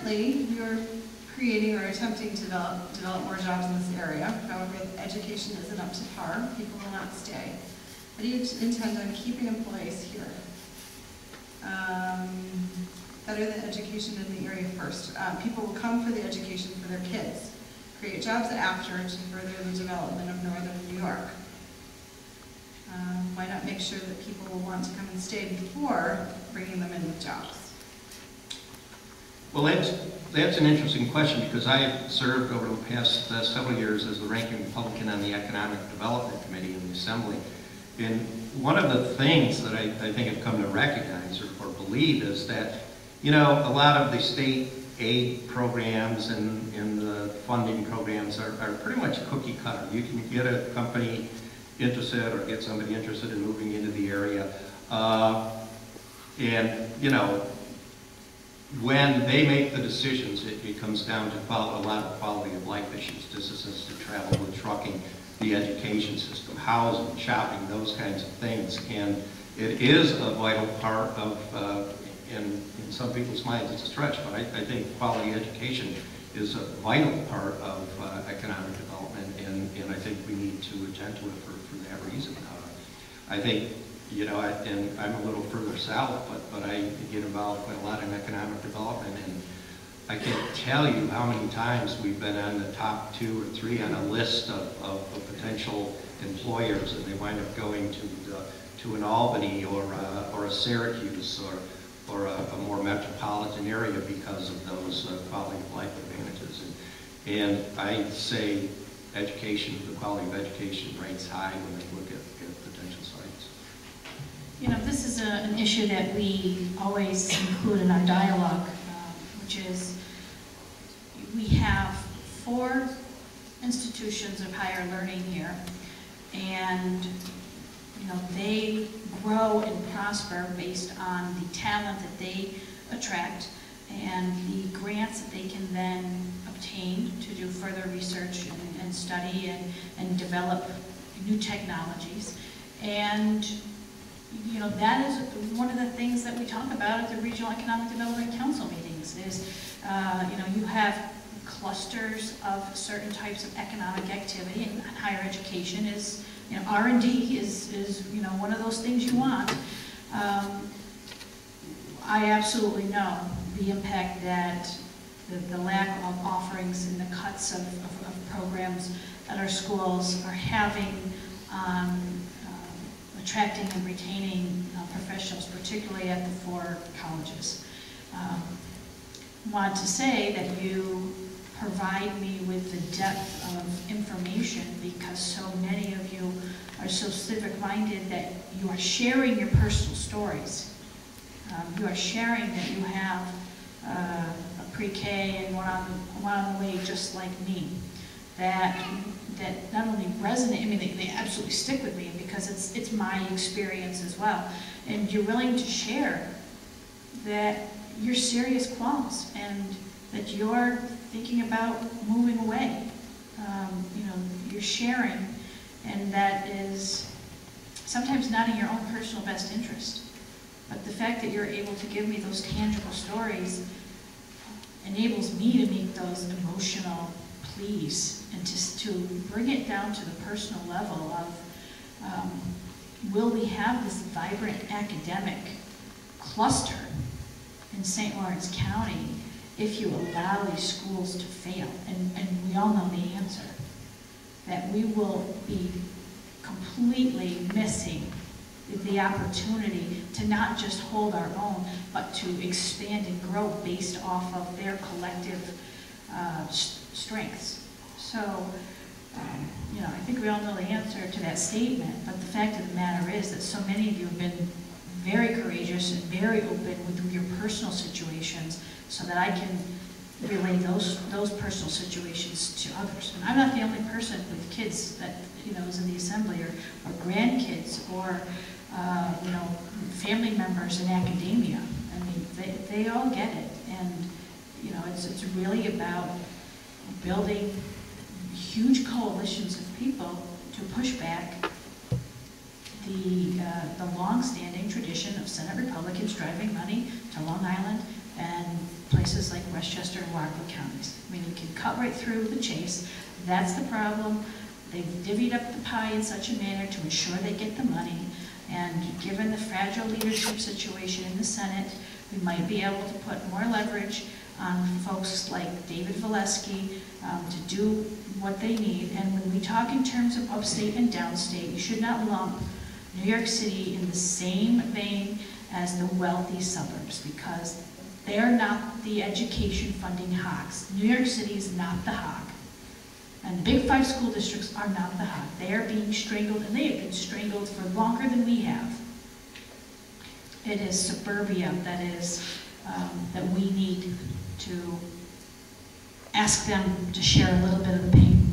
currently, you're creating or attempting to develop more jobs in this area. However, education isn't up to par. People will not stay. How do you intend on keeping employees here? Better than education in the area first. People will come for the education for their kids. Create jobs after to further the development of northern New York. Why not make sure that people will want to come and stay before bringing them in with jobs? Well, that's an interesting question, because I have served over the past several years as the ranking Republican on the Economic Development Committee in the Assembly. And one of the things that I think I've come to recognize or believe is that, you know, a lot of the state aid programs and the funding programs are pretty much cookie cutter. You can get a company interested or get somebody interested in moving into the area. And, you know, when they make the decisions, it comes down to a lot of quality of life issues, distance to travel with trucking, the education system, housing, shopping, those kinds of things. And it is a vital part of, in some people's minds it's a stretch, but I think quality education is a vital part of economic development, and I think we need to attend to it for that reason. I think, you know, and I'm a little further south, but I get involved quite a lot in economic development, and I can't tell you how many times we've been on the top 2 or 3 on a list of potential employers, and they wind up going to an Albany or a Syracuse or a more metropolitan area because of those quality of life advantages. And I say education, the quality of education rates high when they look at potential sites. You know, this is an issue that we always include in our dialogue, which is we have 4 institutions of higher learning here, and you know, they grow and prosper based on the talent that they attract and the grants that they can then obtain to do further research and study and develop new technologies. And you know, that is one of the things that we talk about at the Regional Economic Development Council meetings is, you know, you have clusters of certain types of economic activity, and higher education is, you know, R&D is you know, one of those things you want. I absolutely know the impact that the lack of offerings and the cuts of programs at our schools are having on attracting and retaining professionals, particularly at the 4 colleges. Want to say that you provide me with the depth of information because so many of you are so civic-minded that you are sharing your personal stories. You are sharing that you have a pre-K and one on the way just like me. That not only resonate, I mean, they absolutely stick with me because it's my experience as well. And you're willing to share that you're serious qualms and that you're thinking about moving away. You know, you're sharing, and that is sometimes not in your own personal best interest. But the fact that you're able to give me those tangible stories enables me to make those emotional pleas and to bring it down to the personal level of will we have this vibrant academic cluster in St. Lawrence County if you allow these schools to fail? And we all know the answer, that we will be completely missing the opportunity to not just hold our own, but to expand and grow based off of their collective strengths. So, you know, I think we all know the answer to that statement, but the fact of the matter is that so many of you have been very courageous and very open with your personal situations so that I can relay those personal situations to others. And I'm not the only person with kids that, you know, is in the assembly or grandkids or, you know, family members in academia. I mean, they all get it. And, you know, it's really about building huge coalitions of people to push back the long-standing tradition of Senate Republicans driving money to Long Island and places like Westchester and Rockland counties. I mean, you can cut right through the chase. That's the problem. They've divvied up the pie in such a manner to ensure they get the money. And given the fragile leadership situation in the Senate, we might be able to put more leverage on folks like David Valesky to do what they need. And when we talk in terms of upstate and downstate, you should not lump New York City in the same vein as the wealthy suburbs, because they're not the education funding hogs. New York City is not the hog. And the big 5 school districts are not the hog. They are being strangled, and they have been strangled for longer than we have. It is suburbia that we need to ask them to share a little bit of the pain.